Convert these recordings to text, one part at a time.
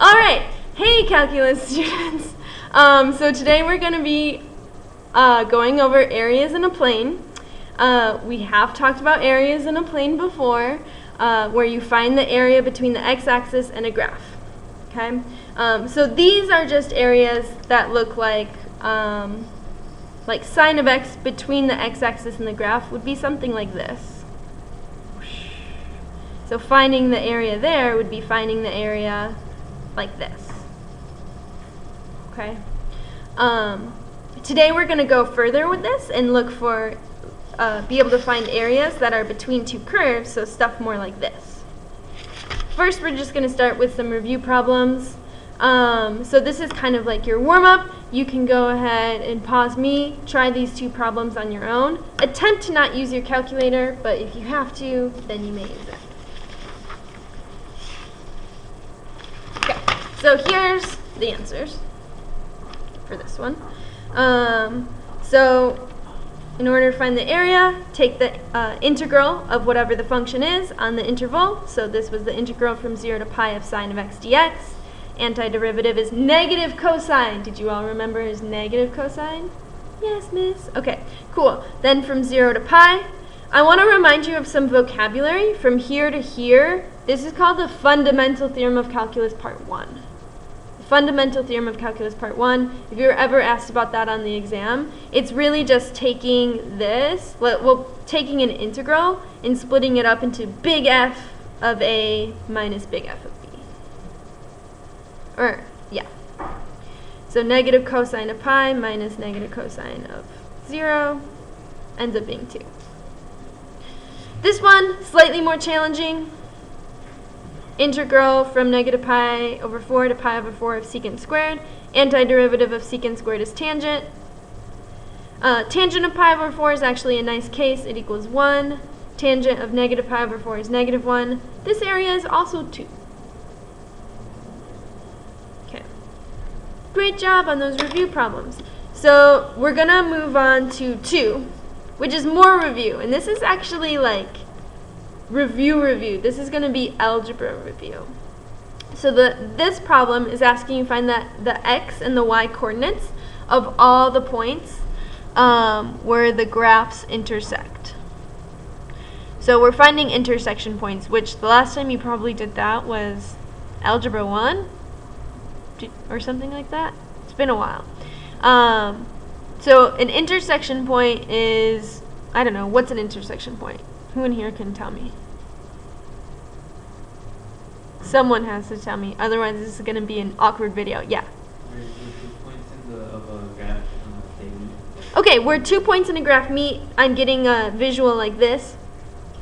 All right, hey calculus students. So today we're going to be going over areas in a plane. We have talked about areas in a plane before, where you find the area between the x-axis and a graph. Okay, so these are just areas that look like sine of x between the x-axis and the graph would be something like this. So finding the area there would be finding the area like this. Okay. Today we're going to go further with this and look for, be able to find areas that are between two curves, so stuff more like this. First, we're just going to start with some review problems. So this is kind of like your warm-up. You can go ahead and pause me, try these two problems on your own. Attempt to not use your calculator, but if you have to, then you may use it. Okay, so here's the answers for this one. So in order to find the area, take the integral of whatever the function is on the interval. So this was the integral from 0 to pi of sine of x dx. Antiderivative is negative cosine. Did you all remember his negative cosine? Yes, miss. Okay, cool. Then from 0 to pi, I want to remind you of some vocabulary from here to here. This is called the fundamental theorem of calculus part 1. The fundamental theorem of calculus part 1. If you're ever asked about that on the exam, it's really just taking this, taking an integral and splitting it up into big F of A minus big F of B. Or, yeah. So negative cosine of pi minus negative cosine of 0 ends up being 2. This one, slightly more challenging. Integral from negative pi over 4 to pi over 4 of secant squared. Antiderivative of secant squared is tangent. Tangent of pi over 4 is actually a nice case. It equals 1. Tangent of negative pi over 4 is negative 1. This area is also 2. Okay. Great job on those review problems. So we're going to move on to 2, which is more review. And this is actually like review. This is going to be algebra review. So this problem is asking you to find the x and the y coordinates of all the points where the graphs intersect. So we're finding intersection points, which the last time you probably did that was algebra 1 or something like that. It's been a while. So an intersection point is, I don't know, what's an intersection point? Who in here can tell me? Someone has to tell me, otherwise this is going to be an awkward video. Yeah. Where 2 points of a graph they meet. Okay, where 2 points in a graph meet, I'm getting a visual like this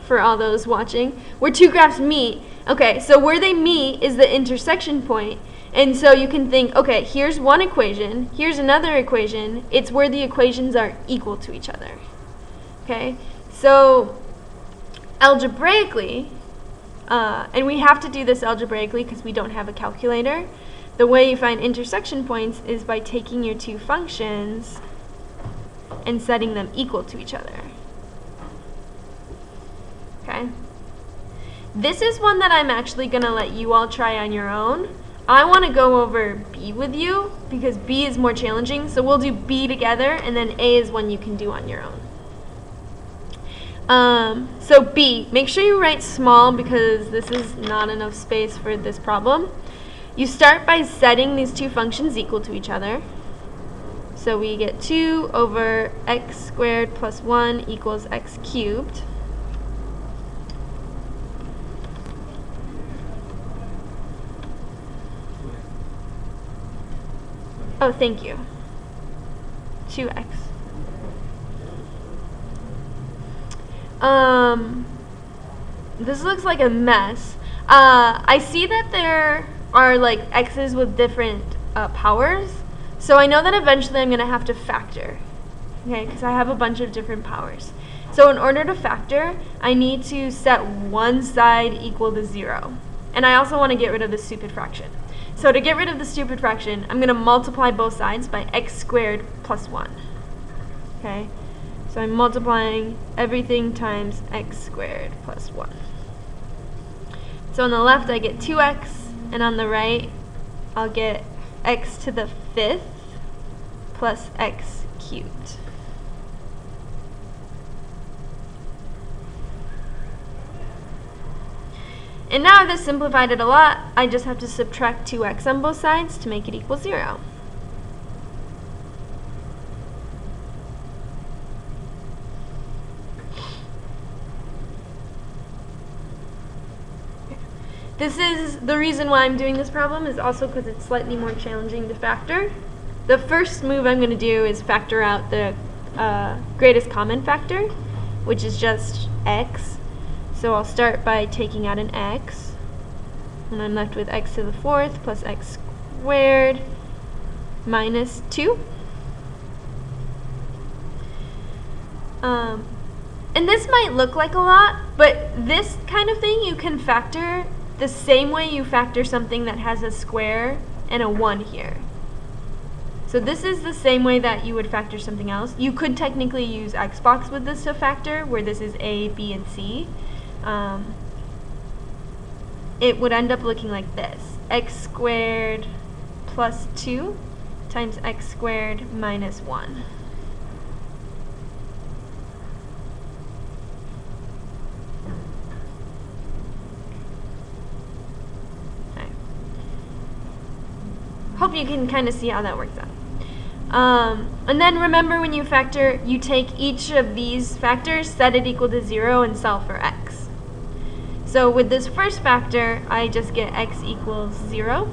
for all those watching. Where 2 graphs meet, okay, so where they meet is the intersection point. And so you can think, okay, here's one equation, here's another equation. It's where the equations are equal to each other. Okay, so algebraically, and we have to do this algebraically because we don't have a calculator, the way you find intersection points is by taking your 2 functions and setting them equal to each other. Okay? This is one that I'm actually going to let you all try on your own. I want to go over B with you because B is more challenging, so we'll do B together, and then A is one you can do on your own. So B, make sure you write small because this is not enough space for this problem. You start by setting these 2 functions equal to each other. So we get 2 over x squared plus 1 equals x cubed. Oh, thank you. 2x. This looks like a mess. I see that there are like x's with different powers, so I know that eventually I'm going to have to factor, okay, because I have a bunch of different powers. So in order to factor, I need to set one side equal to 0. And I also want to get rid of the stupid fraction. So to get rid of the stupid fraction, I'm going to multiply both sides by x squared plus 1. Okay? So I'm multiplying everything times x squared plus 1. So on the left I get 2x, and on the right I'll get x to the 5th plus x cubed. And now I've just simplified it a lot. I just have to subtract 2x on both sides to make it equal 0. This is the reason why I'm doing this problem, is also because it's slightly more challenging to factor. The first move I'm going to do is factor out the greatest common factor, which is just x. So I'll start by taking out an x, and I'm left with x to the 4th plus x squared minus 2. And this might look like a lot, but this kind of thing you can factor the same way you factor something that has a square and a 1 here. So this is the same way that you would factor something else. You could technically use Xbox with this to factor, where this is A, B, and C. It would end up looking like this. X squared plus 2 times x squared minus 1. Hope you can kind of see how that works out. And then remember, when you factor, you take each of these factors, set it equal to 0, and solve for x. So with this first factor, I just get x equals 0.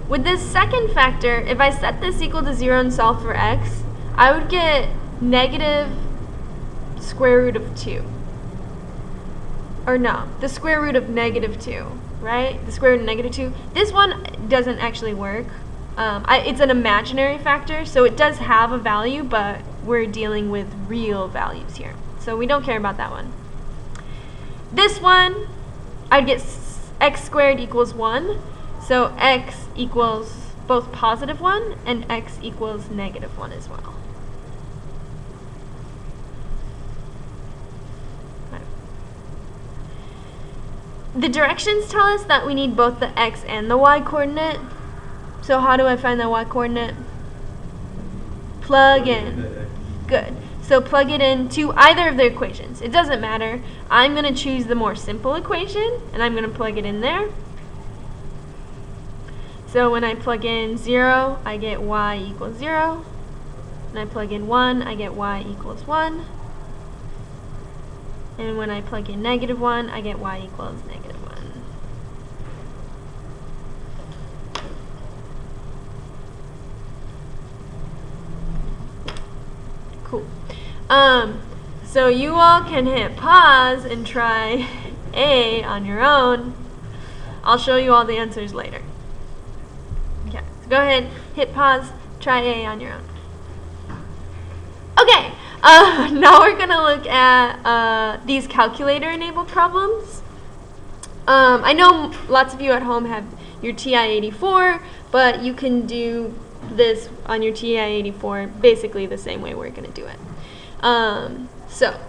With this second factor, if I set this equal to 0 and solve for x, I would get negative square root of 2. Or no, the square root of negative 2, right? The square root of negative 2. This one doesn't actually work. It's an imaginary factor, so it does have a value, but we're dealing with real values here. So we don't care about that one. This one, I'd get x squared equals 1. So x equals both positive 1 and x equals negative 1 as well. The directions tell us that we need both the x and the y coordinate. So how do I find the y coordinate? Plug in. Good. So plug it into either of the equations. It doesn't matter. I'm going to choose the more simple equation, and I'm going to plug it in there. So when I plug in 0, I get y equals 0. When I plug in 1, I get y equals 1. And when I plug in negative 1, I get y equals negative 1. Cool. So you all can hit pause and try A on your own. I'll show you all the answers later. Okay, so go ahead, hit pause, try A on your own. Okay. Now we're going to look at these calculator-enabled problems. I know lots of you at home have your TI-84, but you can do this on your TI-84 basically the same way we're going to do it. So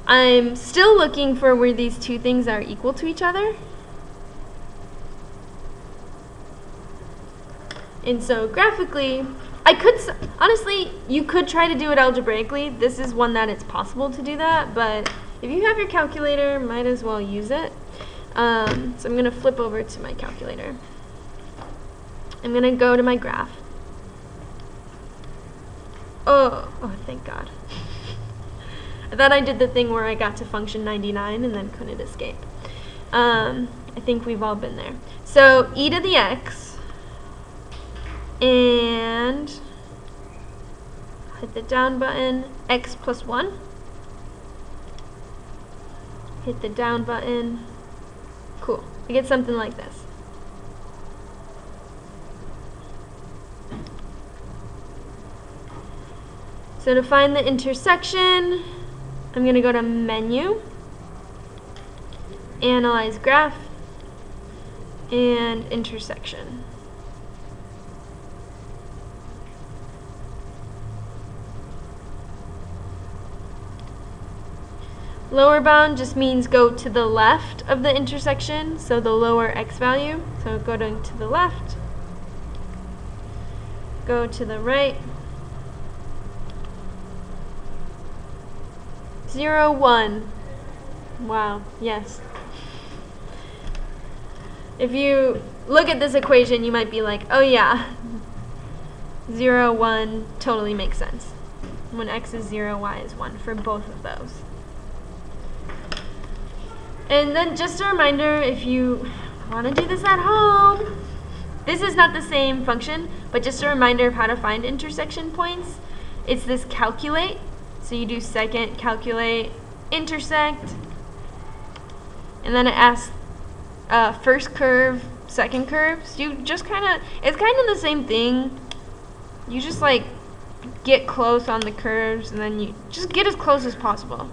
I'm still looking for where these two things are equal to each other. And so graphically, I could, honestly, you could try to do it algebraically. This is one that it's possible to do that, but if you have your calculator, might as well use it. So I'm going to flip over to my calculator. I'm going to go to my graph. Oh, thank God. I thought I did the thing where I got to function 99 and then couldn't escape. I think we've all been there. So e to the x. And hit the down button, x plus 1. Hit the down button. Cool. I get something like this. So to find the intersection, I'm going to go to Menu, Analyze Graph, and Intersection. Lower bound just means go to the left of the intersection, so the lower x value. So go to the left, go to the right, 0, 1. Wow, yes. If you look at this equation, you might be like, oh yeah, 0, 1 totally makes sense. When x is 0, y is 1 for both of those. And then just a reminder, if you want to do this at home, this is not the same function, but just a reminder of how to find intersection points. It's this calculate. So you do second, calculate, intersect, and then it asks first curve, second curve. So you just it's kind of the same thing. You just like get close on the curves, and then you just get as close as possible.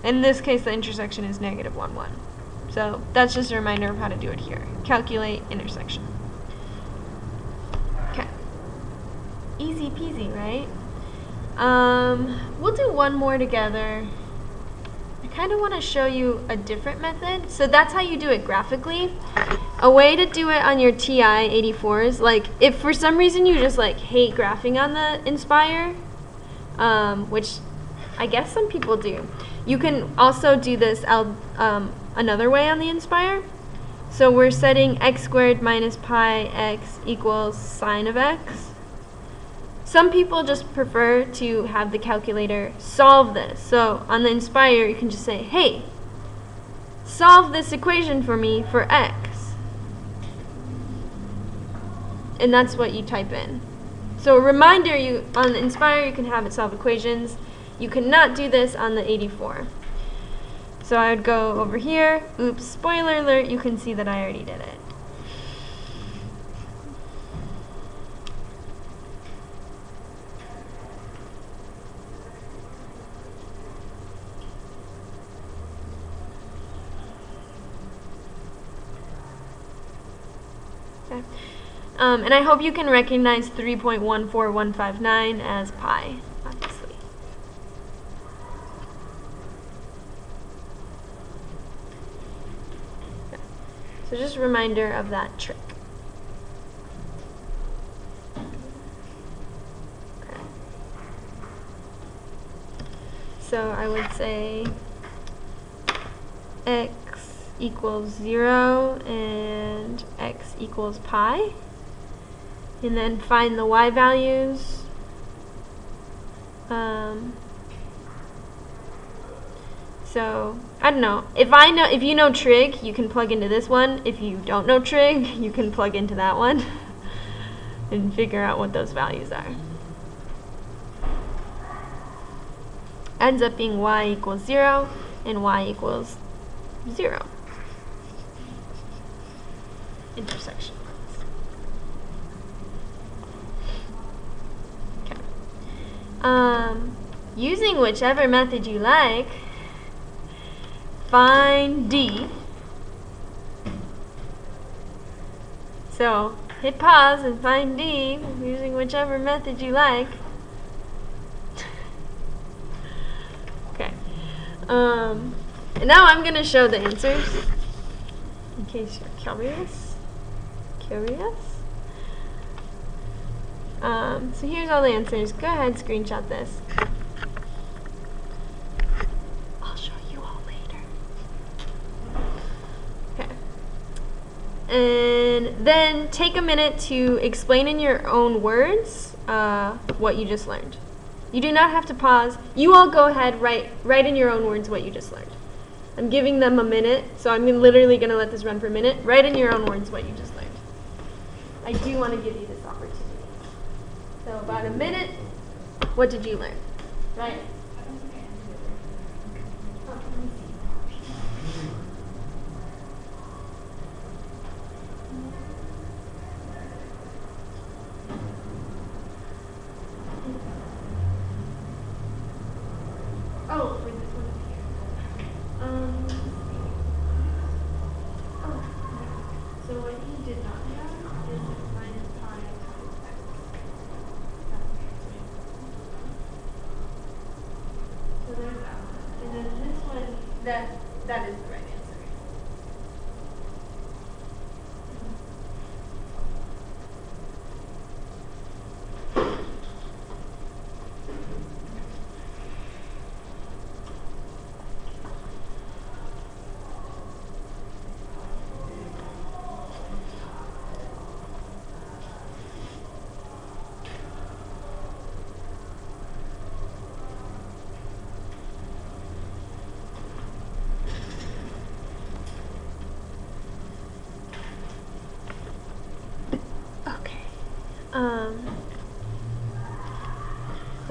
In this case, the intersection is -1, 1. So that's just a reminder of how to do it here. Calculate intersection. Okay. Easy peasy, right? We'll do one more together. I kind of want to show you a different method. So that's how you do it graphically. A way to do it on your TI 84s, like if for some reason you just like hate graphing on the Inspire, which I guess some people do, you can also do this another way on the Inspire. So we're setting x squared minus pi x equals sine of x. Some people just prefer to have the calculator solve this. So on the Inspire, you can just say, hey, solve this equation for me for x. And that's what you type in. So a reminder, on the Inspire, you can have it solve equations. You cannot do this on the 84. So I would go over here. Oops, spoiler alert, you can see that I already did it. Okay. And I hope you can recognize 3.14159 as pi, obviously. Okay. So just a reminder of that trick. Okay. So I would say x equals 0 and x equals pi, and then find the y values. So I don't know, if you know trig, you can plug into this one. If you don't know trig, you can plug into that one and figure out what those values are. Ends up being y equals 0 and y equals 0. Intersection. Okay. Using whichever method you like, find D. So hit pause and find D using whichever method you like. Okay. And now I'm going to show the answers in case you're curious. So here's all the answers. Go ahead, screenshot this. I'll show you all later. Okay. And then take a minute to explain in your own words what you just learned. You do not have to pause. You all go ahead, write in your own words what you just learned. I'm giving them a minute, so I'm literally going to let this run for a minute. Write in your own words what you just learned. I do want to give you this opportunity. So about a minute, what did you learn? Right? Oh, wait, this one is here. So what you did not have is minus pi times x. So there's that one. And then this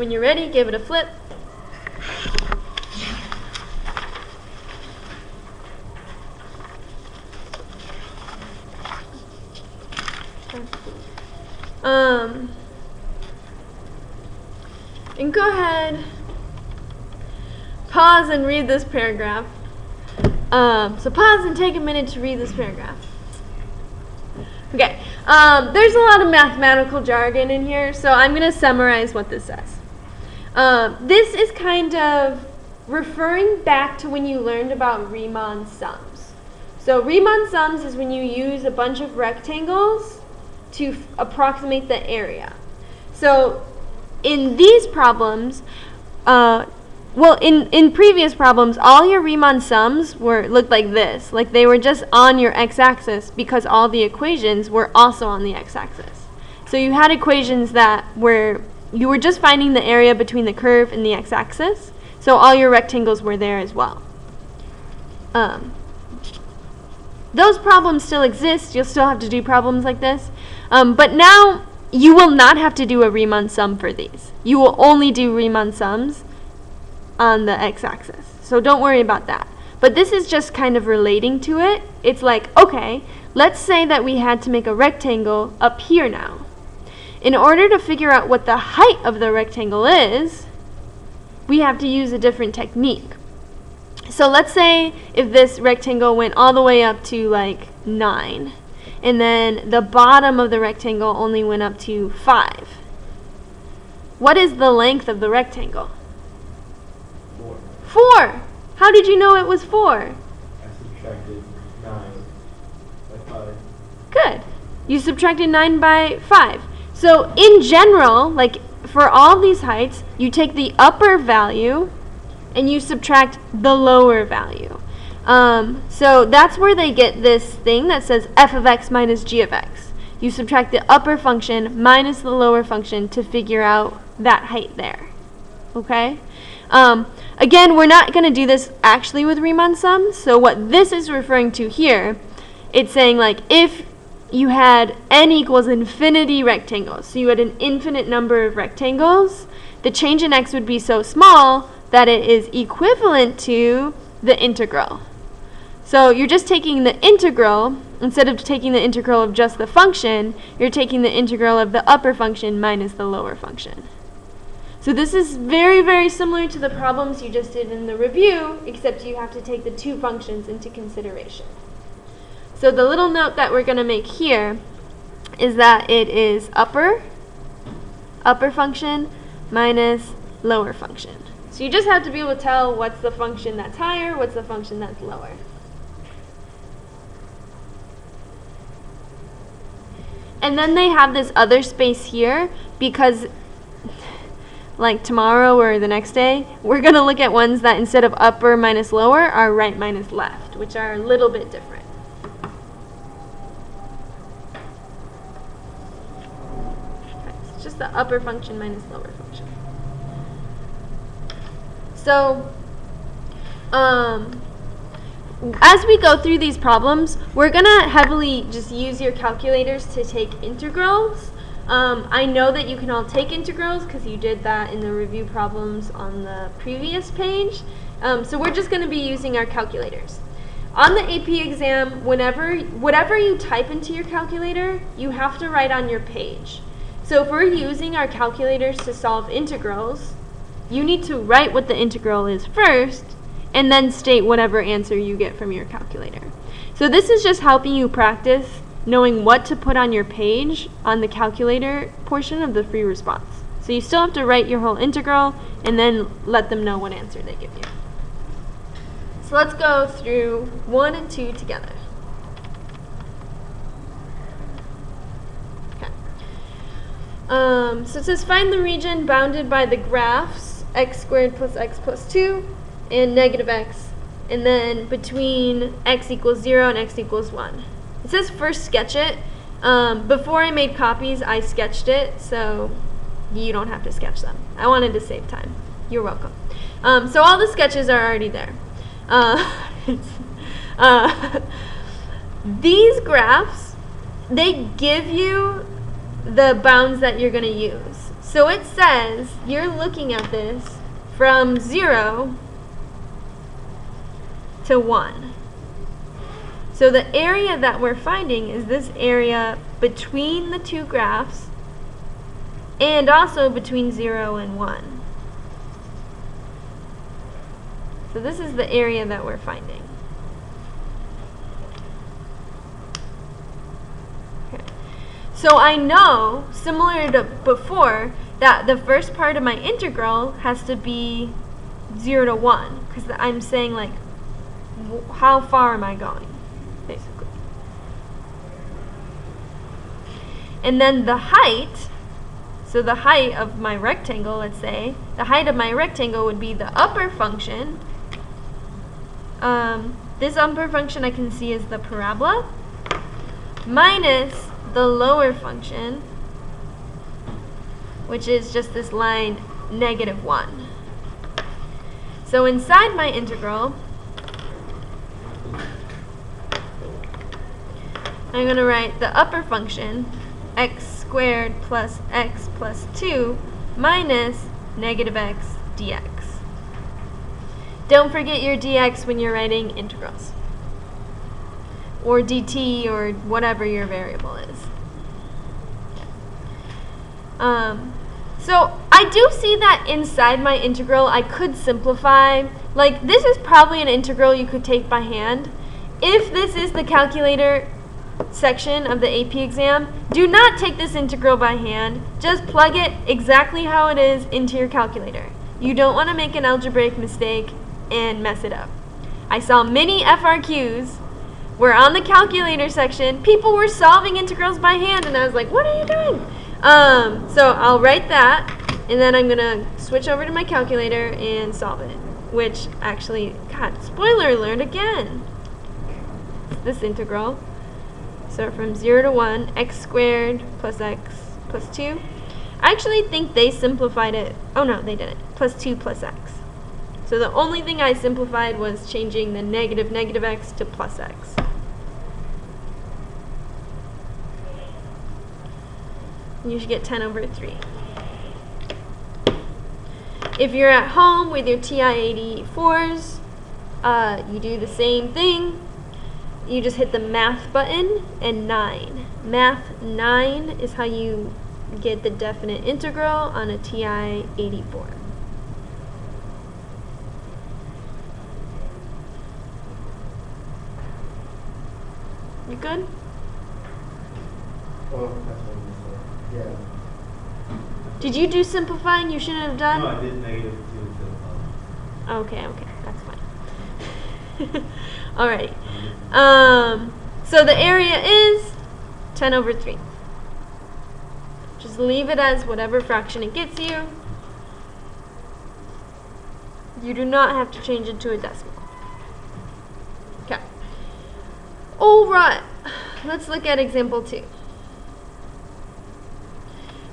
When you're ready, give it a flip. And go ahead, pause and read this paragraph. So pause and take a minute to read this paragraph. Okay, there's a lot of mathematical jargon in here, so I'm going to summarize what this says. This is kind of referring back to when you learned about Riemann sums. So Riemann sums is when you use a bunch of rectangles to approximate the area. So in these problems, in previous problems, all your Riemann sums looked like this. Like they were just on your x-axis because all the equations were also on the x-axis. So you had equations that you were just finding the area between the curve and the x-axis. So all your rectangles were there as well. Those problems still exist. You'll still have to do problems like this. But now you will not have to do a Riemann sum for these. You will only do Riemann sums on the x-axis. So don't worry about that. But this is just kind of relating to it. It's like, okay, let's say that we had to make a rectangle up here now. In order to figure out what the height of the rectangle is, we have to use a different technique. So let's say if this rectangle went all the way up to like 9, and then the bottom of the rectangle only went up to 5. What is the length of the rectangle? 4. 4! How did you know it was 4? I subtracted 9 by 5. Good. You subtracted 9 by 5. So in general, like for all these heights, you take the upper value and you subtract the lower value. So that's where they get this thing that says f of x minus g of x. You subtract the upper function minus the lower function to figure out that height there. Okay? Again, we're not going to do this actually with Riemann sums. So what this is referring to here, it's saying like if you had n equals infinity rectangles, so you had an infinite number of rectangles, the change in x would be so small that it is equivalent to the integral. So you're just taking the integral, instead of taking the integral of just the function, you're taking the integral of the upper function minus the lower function. So this is very, very similar to the problems you just did in the review, except you have to take the two functions into consideration. So the little note that we're going to make here is that it is upper function minus lower function. So you just have to be able to tell what's the function that's higher, what's the function that's lower. And then they have this other space here because like tomorrow or the next day, we're going to look at ones that instead of upper minus lower are right minus left, which are a little bit different. Okay, so it's just the upper function minus lower function. So, as we go through these problems, we're going to heavily just use your calculators to take integrals. I know that you can all take integrals because you did that in the review problems on the previous page. So we're just going to be using our calculators. On the AP exam, whatever you type into your calculator, you have to write on your page. So if we're using our calculators to solve integrals, you need to write what the integral is first, and then state whatever answer you get from your calculator. So this is just helping you practice knowing what to put on your page on the calculator portion of the free response. So you still have to write your whole integral and then let them know what answer they give you. So let's go through 1 and 2 together. Okay. So it says find the region bounded by the graphs x squared plus x plus 2 and negative x, and then between x equals 0 and x equals 1. It says first sketch it. Before I made copies, I sketched it, so you don't have to sketch them. I wanted to save time. You're welcome. So all the sketches are already there. These graphs, they give you the bounds that you're going to use. So it says you're looking at this from 0 to 1. So the area that we're finding is this area between the two graphs and also between 0 and 1. So this is the area that we're finding. Okay. So I know, similar to before, that the first part of my integral has to be 0 to 1, because I'm saying, like, how far am I going, basically. And then the height, so the height of my rectangle, let's say, the height of my rectangle would be the upper function. This upper function I can see is the parabola, minus the lower function, which is just this line -1. So inside my integral, I'm going to write the upper function, x squared plus x plus 2 minus -x dx. Don't forget your dx when you're writing integrals, or dt, or whatever your variable is. So I do see that inside my integral I could simplify. Like, this is probably an integral you could take by hand. If this is the calculator section of the AP exam, do not take this integral by hand. Just plug it exactly how it is into your calculator. You don't want to make an algebraic mistake and mess it up. I saw many FRQs where on the calculator section people were solving integrals by hand, and I was like, what are you doing? So I'll write that, and then I'm gonna switch over to my calculator and solve it, which actually, God, spoiler alert again. This integral. So from 0 to 1, x squared plus x plus 2. I actually think they simplified it. Oh no, they didn't. Plus 2 plus x. So the only thing I simplified was changing the negative x to plus x. You should get 10 over 3. If you're at home with your TI-84s, you do the same thing. You just hit the math button and 9. Math 9 is how you get the definite integral on a TI-84. You good? Oh, that's what you said. Yeah. Did you do simplifying you shouldn't have done? No, I did -2 to Okay, that's fine. Alright. So the area is 10 over 3. Just leave it as whatever fraction it gets you. You do not have to change it to a decimal. Okay. Alright. Let's look at example 2.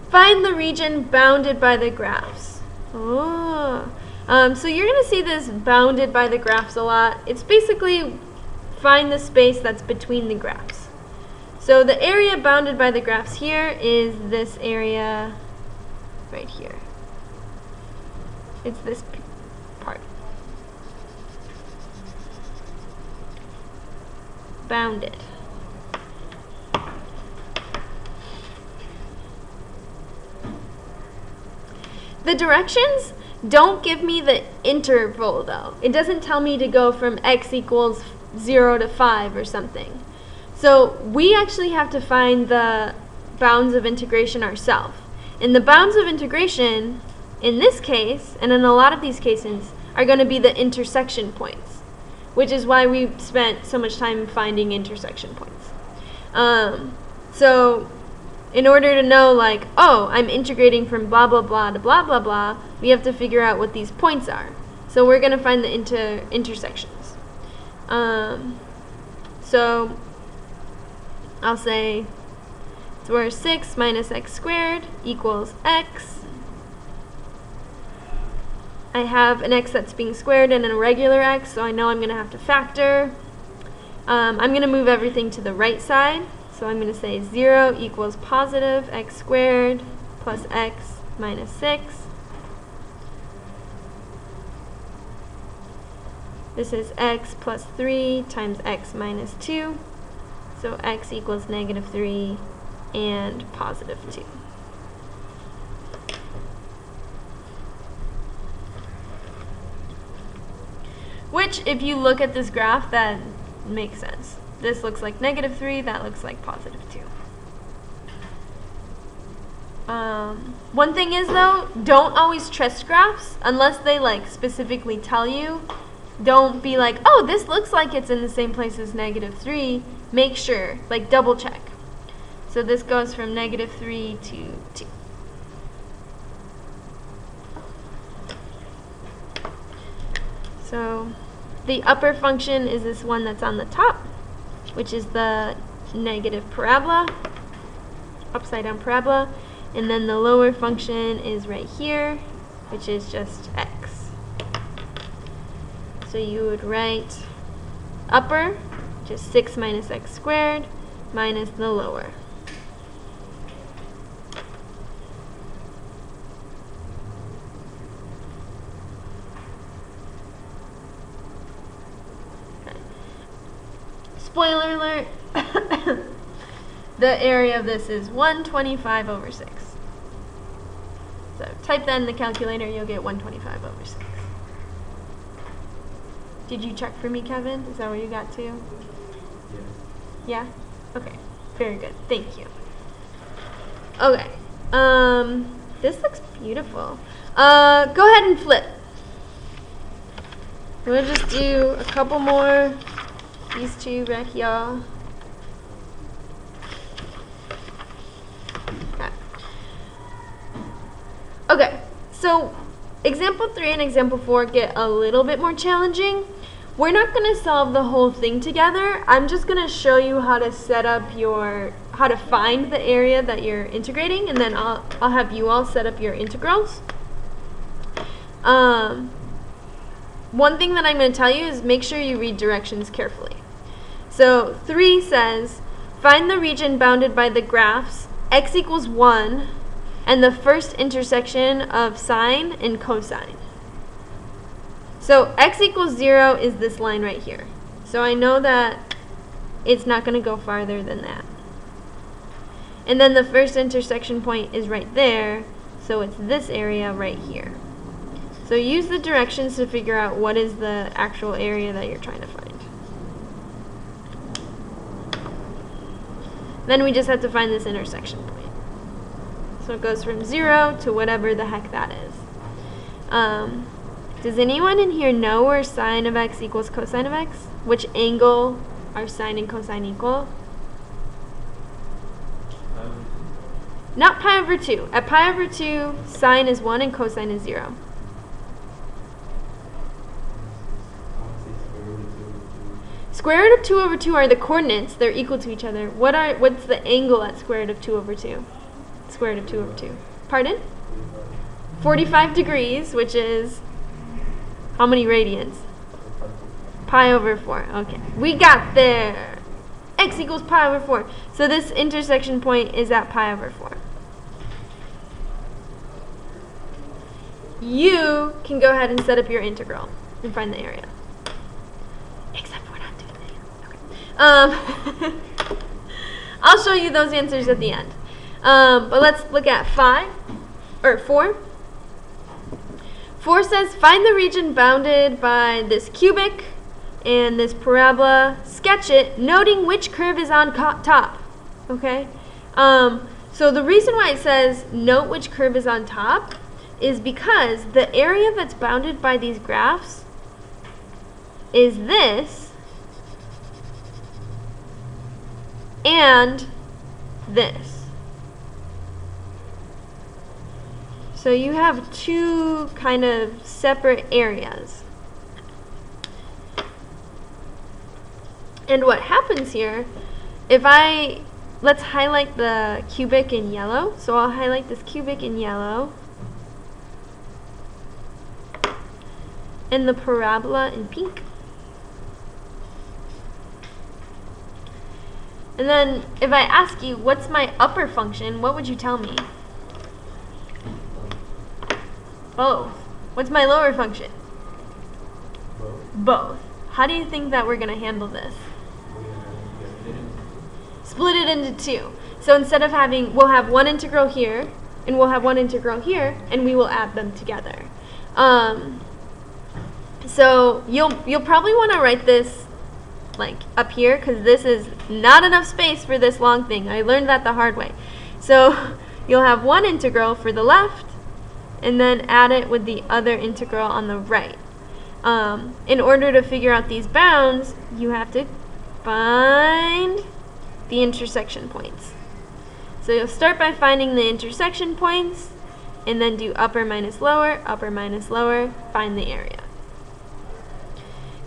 Find the region bounded by the graphs. Oh. So you're going to see this bounded by the graphs a lot. It's basically find the space that's between the graphs. So the area bounded by the graphs here is this area right here. It's this part. Bounded. The directions don't give me the interval though. It doesn't tell me to go from x equals 0 to 5 or something. So we actually have to find the bounds of integration ourselves. And the bounds of integration in this case, and in a lot of these cases, are going to be the intersection points, which is why we spent so much time finding intersection points. So in order to know, like, oh, I'm integrating from blah, blah, blah to blah, blah, blah, we have to figure out what these points are. So we're going to find the intersections. So I'll say it's where 6 minus x squared equals x. I have an x that's being squared and a regular x, so I know I'm going to have to factor. I'm going to move everything to the right side. So I'm going to say 0 equals positive x squared plus x minus 6. This is x plus 3 times x minus 2. So x equals negative 3 and positive 2. Which, if you look at this graph, that makes sense. This looks like negative 3, that looks like positive 2. One thing is though, don't always trust graphs unless they like specifically tell you. Don't be like, oh, this looks like it's in the same place as negative 3. Make sure, like double check. So this goes from negative 3 to 2. So the upper function is this one that's on the top, which is the negative parabola, upside down parabola. And then the lower function is right here, which is just x. So you would write upper, just 6 minus x squared, minus the lower. Okay. Spoiler alert, the area of this is 125 over 6. So type that in the calculator, you'll get 125 over 6. Did you check for me, Kevin? Is that where you got to? Yes. Yeah? Okay. Very good. Thank you. Okay. This looks beautiful. Go ahead and flip. We'll just do a couple more. These two right here. Okay, so example 3 and example 4 get a little bit more challenging. We're not going to solve the whole thing together. I'm just going to show you how to set up how to find the area that you're integrating, and then I'll have you all set up your integrals. One thing that I'm going to tell you is make sure you read directions carefully. So 3 says, find the region bounded by the graphs x equals 1 and the first intersection of sine and cosine. So x equals 0 is this line right here. So I know that it's not going to go farther than that. And then the first intersection point is right there, so it's this area right here. So use the directions to figure out what is the actual area that you're trying to find. Then we just have to find this intersection point. So it goes from 0 to whatever the heck that is. Does anyone in here know where sine of x equals cosine of x? Which angle are sine and cosine equal? Not pi over 2. At pi over 2, sine is 1 and cosine is 0. Square root of 2 over 2 are the coordinates. They're equal to each other. What's the angle at square root of 2 over 2? Square root of 2 over 2. Pardon? 45 degrees, which is how many radians? Pi over 4. Okay. We got there. X equals pi over 4. So this intersection point is at pi over 4. You can go ahead and set up your integral and find the area. Except we're not doing that. Okay. I'll show you those answers at the end. But let's look at 4. 4 says, find the region bounded by this cubic and this parabola. Sketch it, noting which curve is on top. Okay? So the reason why it says note which curve is on top is because the area that's bounded by these graphs is this and this. So you have two kind of separate areas. And what happens here, let's highlight the cubic in yellow. So I'll highlight this cubic in yellow. And the parabola in pink. And then if I ask you, what's my upper function, what would you tell me? Both. What's my lower function? Both. Both. How do you think that we're going to handle this? Split it into two. So instead of having, we'll have one integral here, and we'll have one integral here, and we will add them together. So you'll probably want to write this like up here, because this is not enough space for this long thing. I learned that the hard way. So you'll have one integral for the left, and then add it with the other integral on the right. In order to figure out these bounds, you have to find the intersection points. So you'll start by finding the intersection points, and then do upper minus lower, find the area.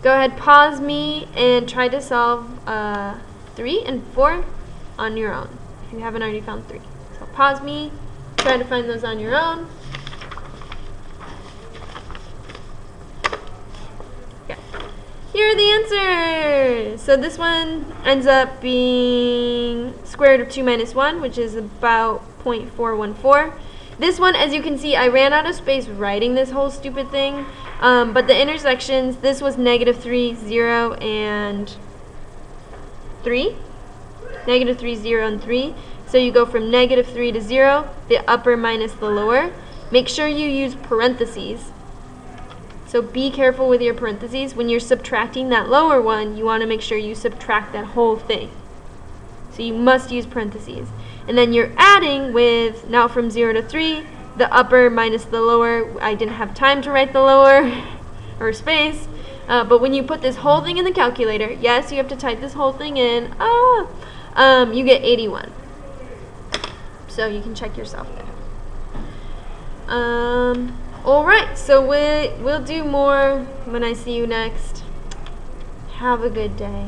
Go ahead, pause me, and try to solve 3 and 4 on your own, if you haven't already found 3. So pause me, try to find those on your own. Okay. Here are the answers. So this one ends up being square root of 2 minus 1, which is about 0.414. This one, as you can see, I ran out of space writing this whole stupid thing. But the intersections, this was -3, 0, and 3. -3, 0, and 3. So you go from -3 to 0, the upper minus the lower. Make sure you use parentheses. So be careful with your parentheses. When you're subtracting that lower one, you want to make sure you subtract that whole thing. So you must use parentheses. And then you're adding with, now from 0 to 3, the upper minus the lower. I didn't have time to write the lower, or space. But when you put this whole thing in the calculator, yes, you have to type this whole thing in, you get 81. So you can check yourself there. Alright, so we'll do more when I see you next. Have a good day.